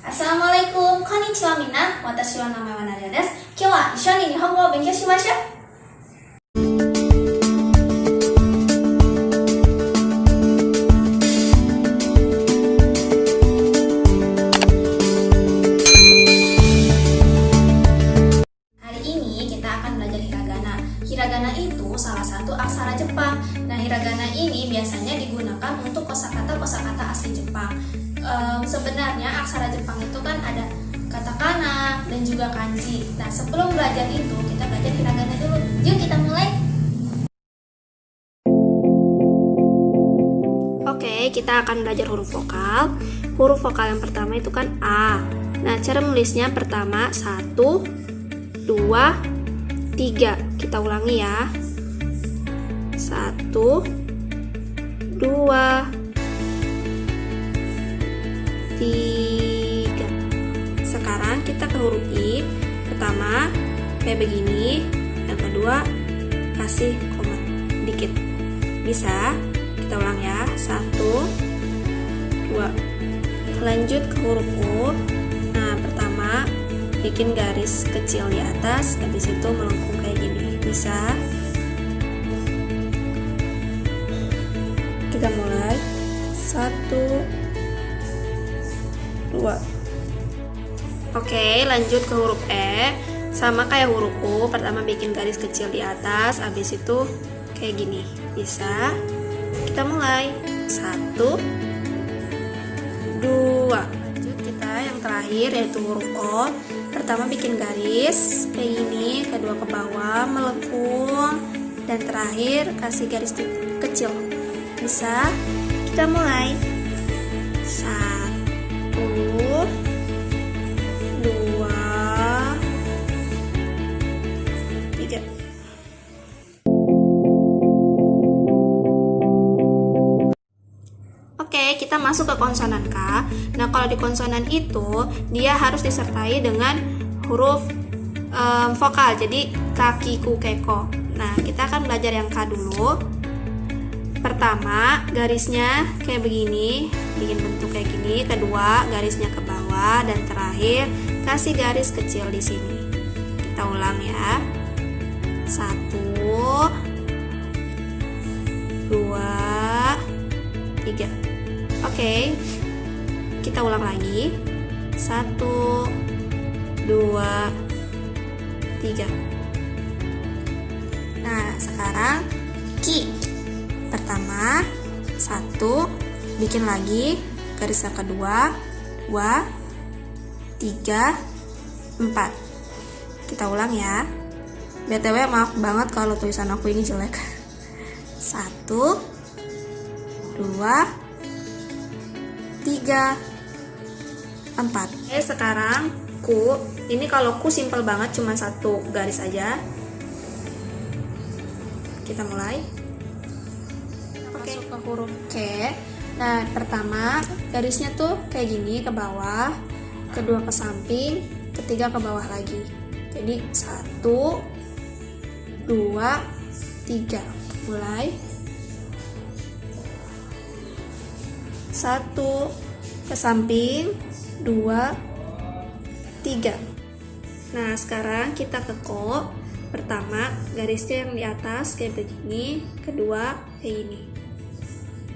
Assalamualaikum, konnichiwa minna, watashi wa namae wa Nadia desu. Kyou wa issho ni nihongo o benkyou shimashou. Hari ini kita akan belajar hiragana. Hiragana itu salah satu aksara Jepang. Nah, hiragana ini biasanya digunakan untuk kosakata-kosakata asli Jepang. Sebenarnya aksara Jepang itu kan ada katakana dan juga kanji. Nah, sebelum belajar itu kita belajar hiragana dulu. Yuk kita mulai. Oke, kita akan belajar huruf vokal. Huruf vokal yang pertama itu kan A. Nah, cara menulisnya pertama 1, 2, 3. Kita ulangi ya. 1, 2, 3. Sekarang kita ke huruf I. Pertama kayak begini, yang kedua kasih koma dikit. Bisa? Kita ulang ya. 1, 2. Lanjut ke huruf U. Nah, pertama bikin garis kecil di atas, habis itu melengkung kayak gini. Bisa? Kita mulai. 1, 2. Oke, lanjut ke huruf E. Sama kayak huruf U, pertama bikin garis kecil di atas, habis itu kayak gini. Bisa? Kita mulai. 1, 2. Lanjut kita yang terakhir yaitu huruf O. Pertama bikin garis kayak gini, kedua ke bawah, melengkung, dan terakhir kasih garis kecil. Bisa? Kita mulai. 1, 2, 3. Oke, kita masuk ke konsonan K. Nah, kalau di konsonan itu dia harus disertai dengan huruf vokal. Jadi kaki, ku, keko. Nah, kita akan belajar yang K dulu. Pertama, garisnya kayak begini, bikin bentuk kayak gini. Kedua, garisnya ke bawah, dan terakhir kasih garis kecil di sini. Kita ulang ya. 1, 2, 3. Oke. Kita ulang lagi. 1, 2, 3. Nah, sekarang ki. Pertama 1, bikin lagi garis yang kedua, 2, 3, 4. Kita ulang ya. BTW maaf banget kalau tulisan aku ini jelek. 1, 2, 3, 4. Oke, sekarang ku. Ini kalau ku simple banget, cuma satu garis aja. Kita mulai. Masuk ke huruf K. Nah, pertama garisnya tuh kayak gini ke bawah, kedua ke samping, ketiga ke bawah lagi. Jadi 1, 2, 3. Mulai. 1 ke samping, 2, 3. Nah, sekarang kita ke ko. Pertama garisnya yang di atas kayak begini, kedua kayak gini.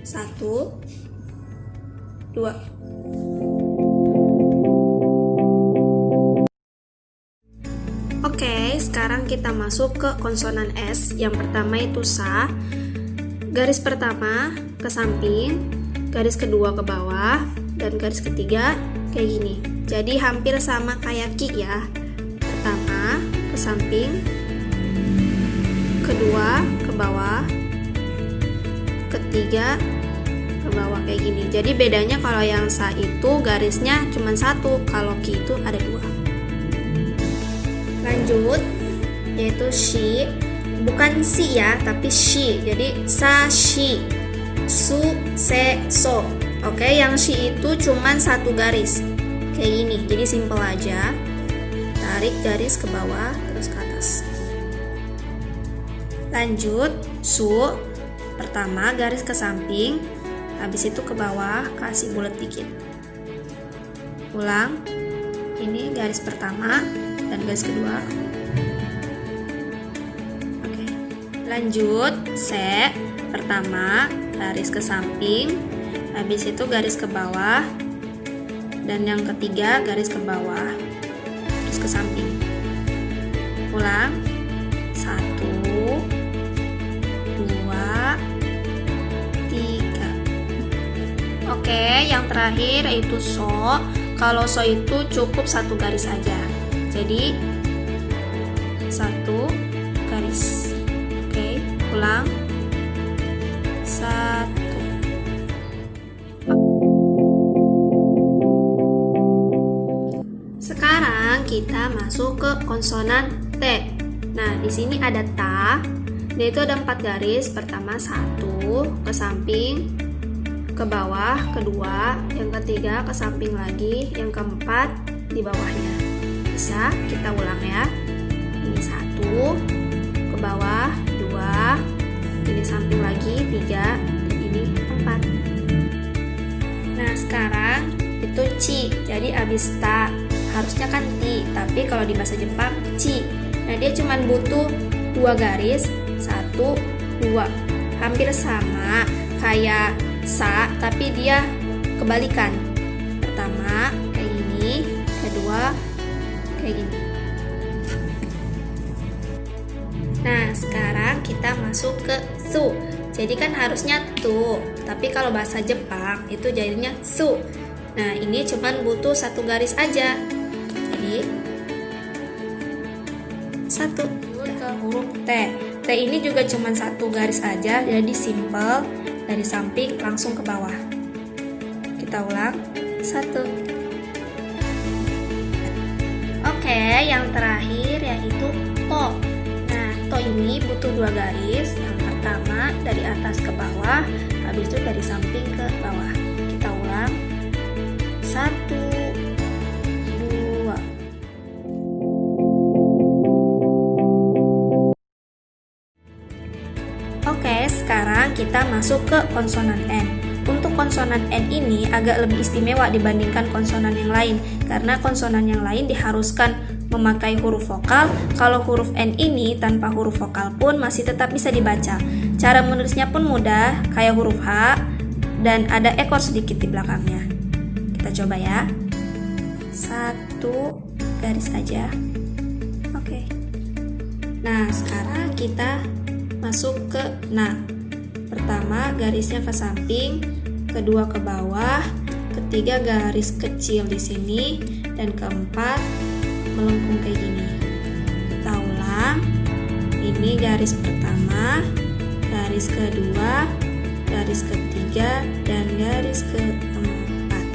1, 2. Oke, sekarang kita masuk ke konsonan S. Yang pertama itu sa. Garis pertama ke samping, garis kedua ke bawah, dan garis ketiga kayak gini. Jadi hampir sama kayak ki ya. Pertama ke samping, kedua ke bawah, ketiga ke bawah kayak gini. Jadi bedanya kalau yang sa itu garisnya cuma satu, kalau ki itu ada 2. Lanjut, yaitu shi. Bukan si ya, tapi shi. Jadi sa, shi, su, se, so. Oke, yang shi itu cuma satu garis kayak gini. Jadi simple aja. Tarik garis ke bawah terus ke atas. Lanjut, su. Pertama garis ke samping, habis itu ke bawah kasih bulat dikit. Ulang. Ini garis pertama dan garis kedua. Oke. Lanjut, C. Pertama garis ke samping, habis itu garis ke bawah, dan yang ketiga garis ke bawah, terus ke samping. Ulang. 1, 2, 3. Oke, yang terakhir yaitu so. Kalau so itu cukup satu garis saja. Jadi satu garis. Oke, ulang. 1. Sekarang kita masuk ke konsonan T. Nah, di sini ada ta. Dia itu ada 4 garis. Pertama 1 ke samping, ke bawah, kedua, yang ketiga ke samping lagi, yang keempat di bawahnya. Bisa kita ulang ya. Ini 1 ke bawah, 2, ini samping lagi, 3, dan ini 4. Nah, sekarang itu ci. Jadi abis ta harusnya kan ti, tapi kalau di bahasa Jepang ci. Nah, dia cuma butuh 2 garis, 1, 2. Hampir sama kayak sa, tapi dia kebalikan. Pertama kayak gini, kedua kayak gini. Nah, sekarang kita masuk ke su. Jadi kan harusnya tu, tapi kalau bahasa Jepang itu jadinya su. Nah, ini cuman butuh 1 garis aja. Jadi 1 ke huruf T. T ini juga cuman 1 garis aja, jadi simple. Dari samping langsung ke bawah. Kita ulang. 1. Oke, yang terakhir yaitu to. Nah, to ini butuh 2 garis. Yang pertama dari atas ke bawah, habis itu dari samping ke bawah. Kita ulang. 1, 2. Oke, sekarang kita masuk ke konsonan N. Untuk konsonan N ini agak lebih istimewa dibandingkan konsonan yang lain, karena konsonan yang lain diharuskan memakai huruf vokal. Kalau huruf N ini tanpa huruf vokal pun masih tetap bisa dibaca. Cara menulisnya pun mudah, kayak huruf H, dan ada ekor sedikit di belakangnya. Kita coba ya. 1 garis aja. Oke. Nah, sekarang kita masuk ke na. Pertama garisnya ke samping, kedua ke bawah, ketiga garis kecil di sini, dan keempat melengkung kayak gini. Kita ulang. Ini garis pertama, garis kedua, garis ketiga, dan garis keempat.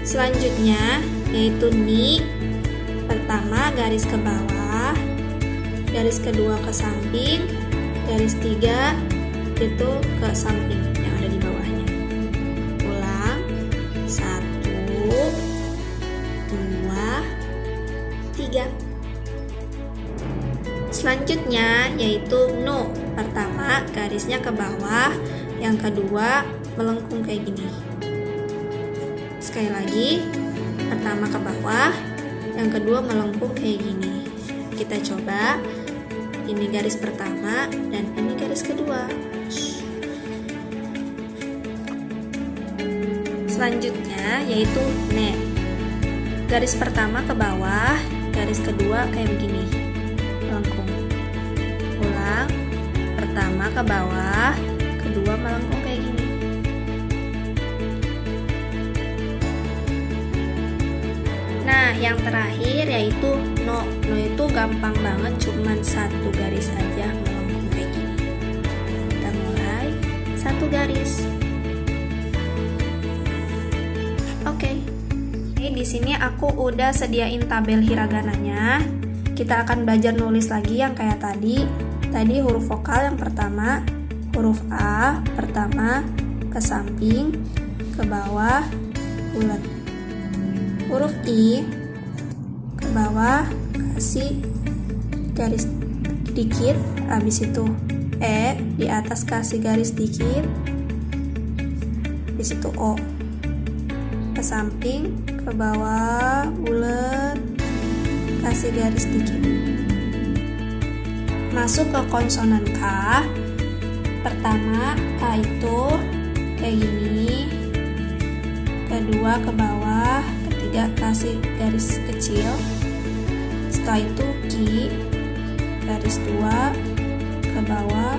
Selanjutnya yaitu ni. Pertama garis ke bawah, garis kedua ke samping, garis 3 itu ke samping yang ada di bawahnya. Ulang. 1, 2, 3. Selanjutnya yaitu no. Pertama garisnya ke bawah, yang kedua melengkung kayak gini. Sekali lagi, pertama ke bawah, yang kedua melengkung kayak gini. Kita coba. Ini garis pertama dan ini garis kedua. Selanjutnya yaitu ne. Garis pertama ke bawah, garis kedua kayak begini, melengkung. Ulang. Pertama ke bawah, kedua melengkung kayak gini. Nah, yang terakhir yaitu no. No itu gampang banget, cuman 1 garis aja melengkung kayak gini. Kita mulai. 1 garis. Oke. Di sini aku udah sediain tabel hiragananya. Kita akan belajar nulis lagi yang kayak tadi. Tadi huruf vokal yang pertama, huruf A pertama ke samping, ke bawah, bulat. Huruf I ke bawah, kasih garis dikit, habis itu E di atas kasih garis dikit, habis itu O. ke samping, ke bawah, bulat, kasih garis dikit. Masuk ke konsonan K. Pertama, K itu kayak gini. Kedua ke bawah, ketiga kasih garis kecil. Setelah itu Ki, garis 2 ke bawah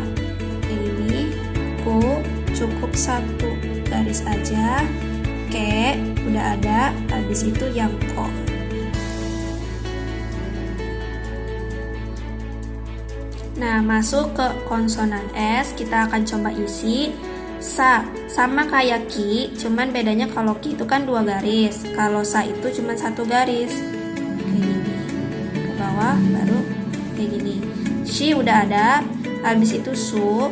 kayak gini. Ku, cukup 1 garis aja. Ke, udah ada. Habis itu yang Ko. Nah, masuk ke konsonan S, kita akan coba isi. Sa, sama kayak Ki, cuman bedanya kalau Ki itu kan 2 garis, kalau Sa itu cuma 1 garis. Kayak gini. Ke bawah, baru kayak gini. Shi udah ada, habis itu Su,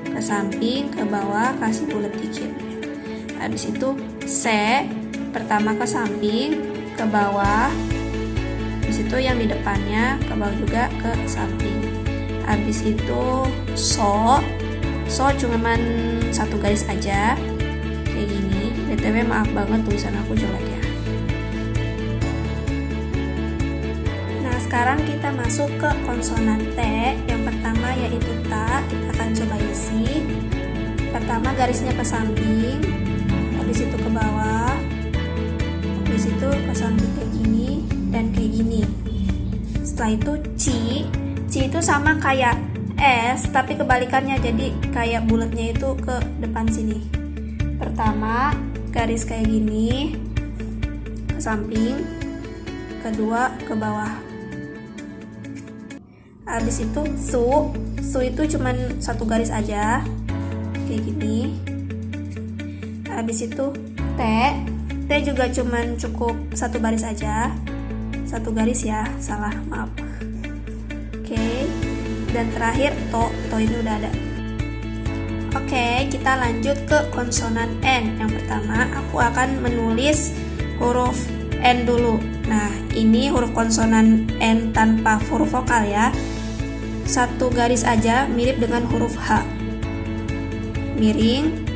ke samping, ke bawah, kasih bulat dikit. Habis itu Se, pertama ke samping, ke bawah. Habis itu yang di depannya, ke bawah juga, ke samping. Habis itu So cuman 1 garis aja kayak gini. BTW maaf banget tulisan aku jelek ya. Nah, sekarang kita masuk ke konsonan T. Yang pertama yaitu ta, kita akan coba isi. Pertama garisnya ke samping, habis itu ke bawah, habis itu ke samping kayak gini dan kayak gini. Setelah itu Ci itu sama kayak S tapi kebalikannya, jadi kayak bulatnya itu ke depan sini. Pertama garis kayak gini ke samping, kedua ke bawah. Habis itu Su itu cuman 1 garis aja kayak gini. Habis itu T juga cuman cukup 1 baris aja, 1 garis ya, salah, maaf. Oke, dan terakhir To ini udah ada. Oke, kita lanjut ke konsonan N. Yang pertama, aku akan menulis huruf N dulu. Nah, ini huruf konsonan N tanpa huruf vokal ya. 1 garis aja, mirip dengan huruf H. Miring,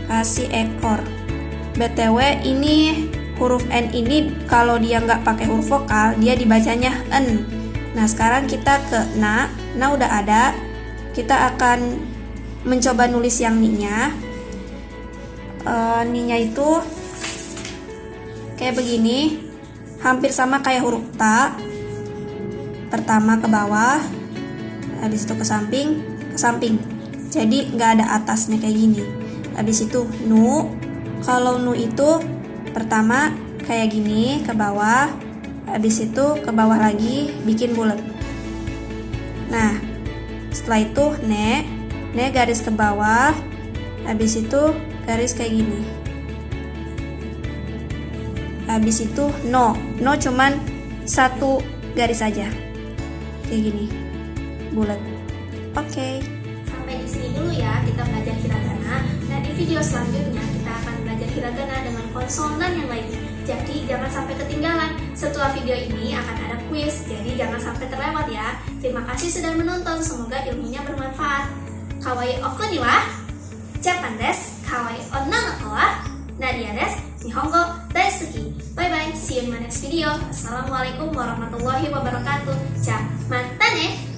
kasih ekor. BTW ini huruf N ini kalau dia nggak pakai huruf vokal, dia dibacanya N. Nah, sekarang kita ke Na udah ada. Kita akan mencoba nulis yang Ni-nya. Ni-nya itu kayak begini, hampir sama kayak huruf Ta. Pertama ke bawah, habis itu ke samping. Jadi nggak ada atasnya kayak gini. Habis itu Nu. Kalau Nu itu pertama kayak gini ke bawah, habis itu ke bawah lagi bikin bulat. Nah, setelah itu Ne garis ke bawah, habis itu garis kayak gini. Habis itu No cuman 1 garis aja kayak gini, bulat. Oke. Sampai di sini dulu ya kita belajar hiragana. Nah, di video selanjutnya kita akan belajar hiragana dengan konsonan yang lainnya. Jadi jangan sampai ketinggalan. Setelah video ini akan ada kuis, jadi jangan sampai terlewat ya. Terima kasih sudah menonton, semoga ilmunya bermanfaat. Kawaii okuni wa Japan desu, kawaii onna no ko wa Nadia desu, Nihongo daisuki. Bye bye, see you in my next video. Assalamualaikum warahmatullahi wabarakatuh. Ja, mata ne.